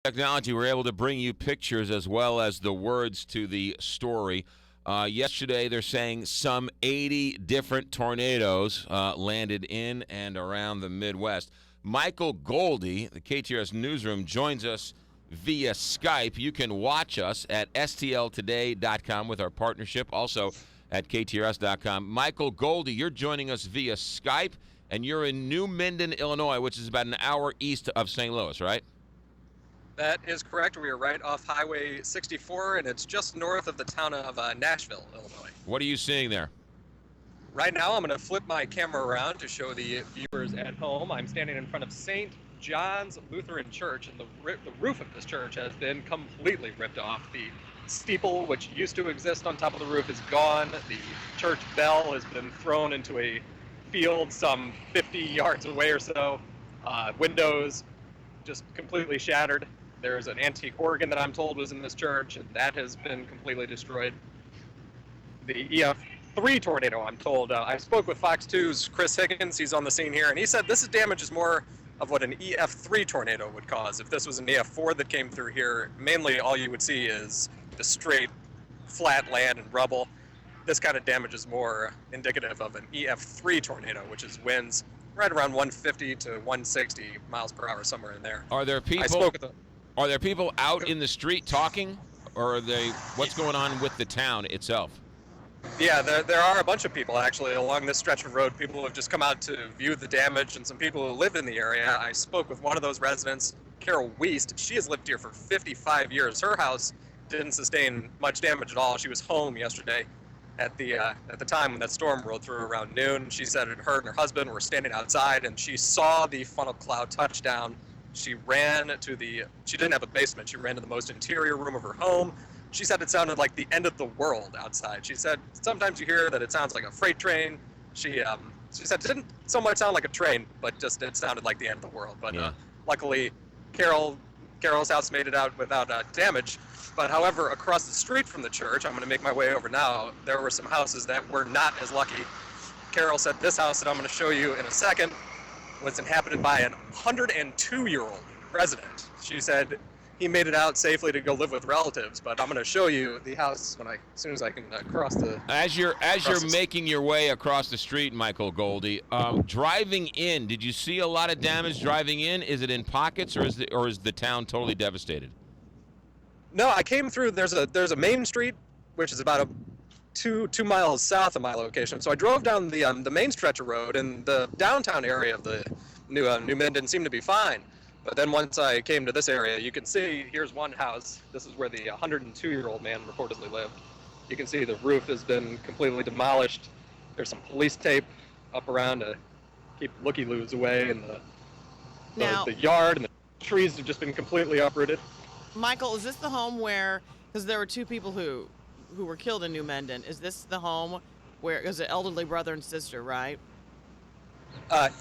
Technology, we're able to bring you pictures as well as the words to the story. Yesterday, they're saying some 80 different tornadoes landed in and around the Midwest. Michael Golde, the KTRS newsroom, joins us via Skype. You can watch us at stltoday.com with our partnership, also at ktrs.com. Michael Golde, you're joining us via Skype, and you're in New Minden, Illinois, which is about an hour east of St. Louis, right? That is correct. We are right off Highway 64, and it's just north of the town of Nashville, Illinois. What are you seeing there? Right now, I'm going to flip my camera around to show the viewers at home. I'm standing in front of St. John's Lutheran Church, and the roof of this church has been completely ripped off. The steeple, which used to exist on top of the roof, is gone. The church bell has been thrown into a field some 50 yards away or so. Windows just completely shattered. There's an antique organ that I'm told was in this church, and that has been completely destroyed. The EF3 tornado, I'm told. I spoke with Fox 2's Chris Higgins. He's on the scene here, and he said this damage is more of what an EF3 tornado would cause. If this was an EF4 that came through here, mainly all you would see is the straight, flat land and rubble. This kind of damage is more indicative of an EF3 tornado, which is winds right around 150 to 160 miles per hour, somewhere in there. Are there people? I spoke with them. Are there people out in the street talking, or are they? What's going on with the town itself? Yeah, there are a bunch of people actually along this stretch of road. People have just come out to view the damage, and some people who live in the area. I spoke with one of those residents, Carol Wiest. She has lived here for 55 years. Her house didn't sustain much damage at all. She was home yesterday at the time when that storm rolled through around noon. She said her and her husband were standing outside, and she saw the funnel cloud touch down. She ran to she didn't have a basement. She ran to the most interior room of her home. She said it sounded like the end of the world outside. She said sometimes you hear that it sounds like a freight train. She said it didn't so much sound like a train, but just it sounded like the end of the world. But yeah. Luckily, Carol's house made it out without damage. But however, across the street from the church, I'm going to make my way over now, there were some houses that were not as lucky. Carol said this house that I'm going to show you in a second was inhabited by an 102-year-old resident. She said he made it out safely to go live with relatives, but I'm going to show you the house as soon as I can cross the. As you're making your way across the street, Michael Golde, driving in, did you see a lot of damage driving in? Is it in pockets, or is the town totally devastated? No, I came through. There's a main street, which is about two miles south of my location. So I drove down the main stretch of road, and the downtown area of the New Minden seemed to be fine. But then once I came to this area, you can see here's one house. This is where the 102-year-old man reportedly lived. You can see the roof has been completely demolished. There's some police tape up around to keep looky-loos away, and the yard and the trees have just been completely uprooted. Michael, is this the home where, because there were two people who were killed in New Minden, is this the home where it was an elderly brother and sister, right?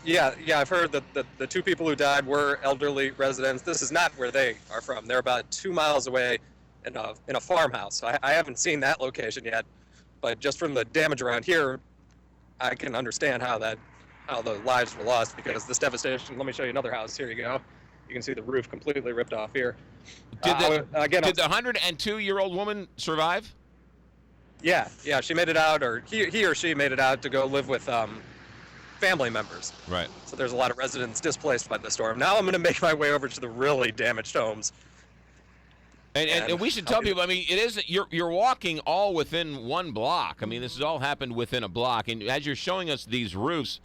Yeah, I've heard that the two people who died were elderly residents. This is not where they are from. They're about 2 miles away in a farmhouse. I haven't seen that location yet, but just from the damage around here, I can understand how the lives were lost because this devastation. Let me show you another house. Here you go. You can see the roof completely ripped off here. Did the 102-year-old woman survive? Yeah, she made it out, or he or she made it out to go live with family members. Right. So there's a lot of residents displaced by the storm. Now I'm going to make my way over to the really damaged homes. And we should tell people, I mean, it is you're walking all within one block. I mean, this has all happened within a block. And as you're showing us these roofs,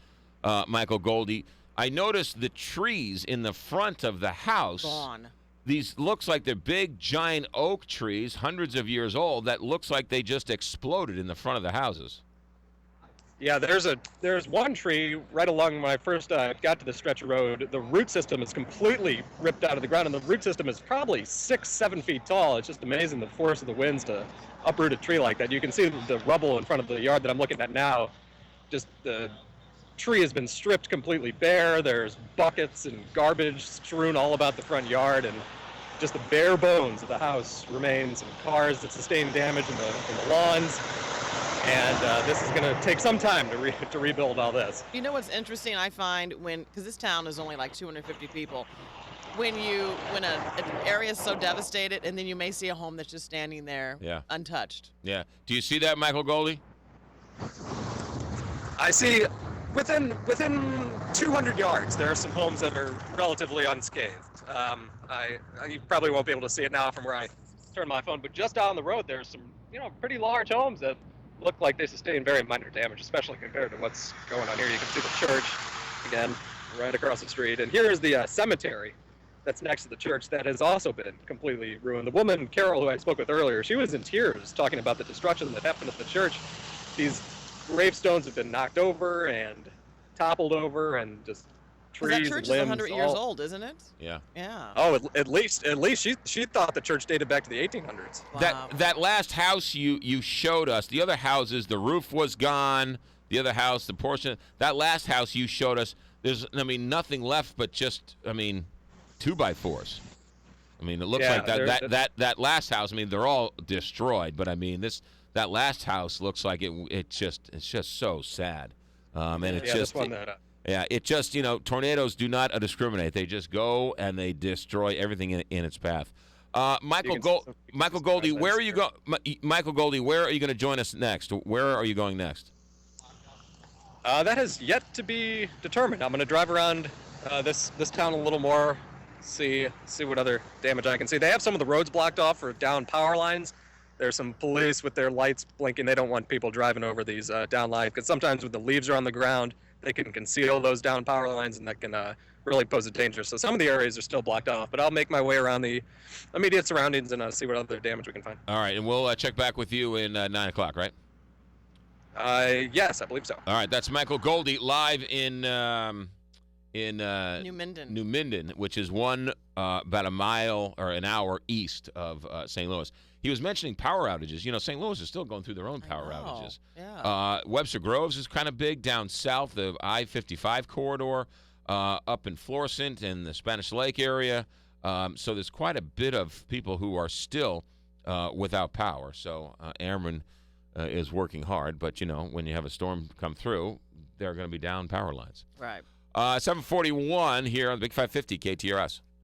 Michael Golde, I noticed the trees in the front of the house. Gone. These looks like they're big, giant oak trees, hundreds of years old, that looks like they just exploded in the front of the houses. Yeah, there's one tree right along when I first got to the stretch of road. The root system is completely ripped out of the ground, and the root system is probably 6-7 feet tall. It's just amazing the force of the winds to uproot a tree like that. You can see the rubble in front of the yard that I'm looking at now. Just the tree has been stripped completely bare. There's buckets and garbage strewn all about the front yard, and just the bare bones of the house remains, and cars that sustained damage in the lawns. And this is going to take some time to rebuild all this. You know what's interesting, I find, because this town is only like 250 people, when an area is so devastated, and then you may see a home that's just standing there, untouched. Yeah. Do you see that, Michael Golde? I see within 200 yards, there are some homes that are relatively unscathed. You probably won't be able to see it now from where I turn my phone, but just down the road, there's some pretty large homes that look like they sustained very minor damage, especially compared to what's going on here. You can see the church again right across the street, and here is the cemetery that's next to the church that has also been completely ruined. The woman, Carol, who I spoke with earlier, she was in tears talking about the destruction that happened at the church. These gravestones have been knocked over and toppled over, and just trees, that church limbs, is 100 years old, isn't it? Yeah. Yeah. Oh, at least she thought the church dated back to the 1800s. Wow. That last house you showed us, the other houses, the roof was gone. The other house, the portion, that last house you showed us, there's nothing left but just 2x4s. It looks like that last house. They're all destroyed, but that last house looks like it's just so sad. And it's just this one that. it just tornadoes do not discriminate. They just go and they destroy everything in its path. Michael Golde, where are you going? Michael Golde, where are you going to join us next? Where are you going next? That has yet to be determined. I'm going to drive around this town a little more, see what other damage I can see. They have some of the roads blocked off for down power lines. There's some police with their lights blinking. They don't want people driving over these down lines, because sometimes when the leaves are on the ground, they can conceal those down power lines, and that can really pose a danger. So some of the areas are still blocked off, but I'll make my way around the immediate surroundings and see what other damage we can find. All right, and we'll check back with you in 9 o'clock, right? Yes, I believe so. All right, that's Michael Golde live in New Minden. New Minden, which is about a mile or an hour east of St. Louis. He was mentioning power outages. St. Louis is still going through their own power outages. Yeah. Webster Groves is kind of big down south, the I-55 corridor, up in Florissant and the Spanish Lake area. So there's quite a bit of people who are still without power. So Ameren is working hard, but when you have a storm come through, there are going to be down power lines. Right. 741 here on the Big 550 KTRS.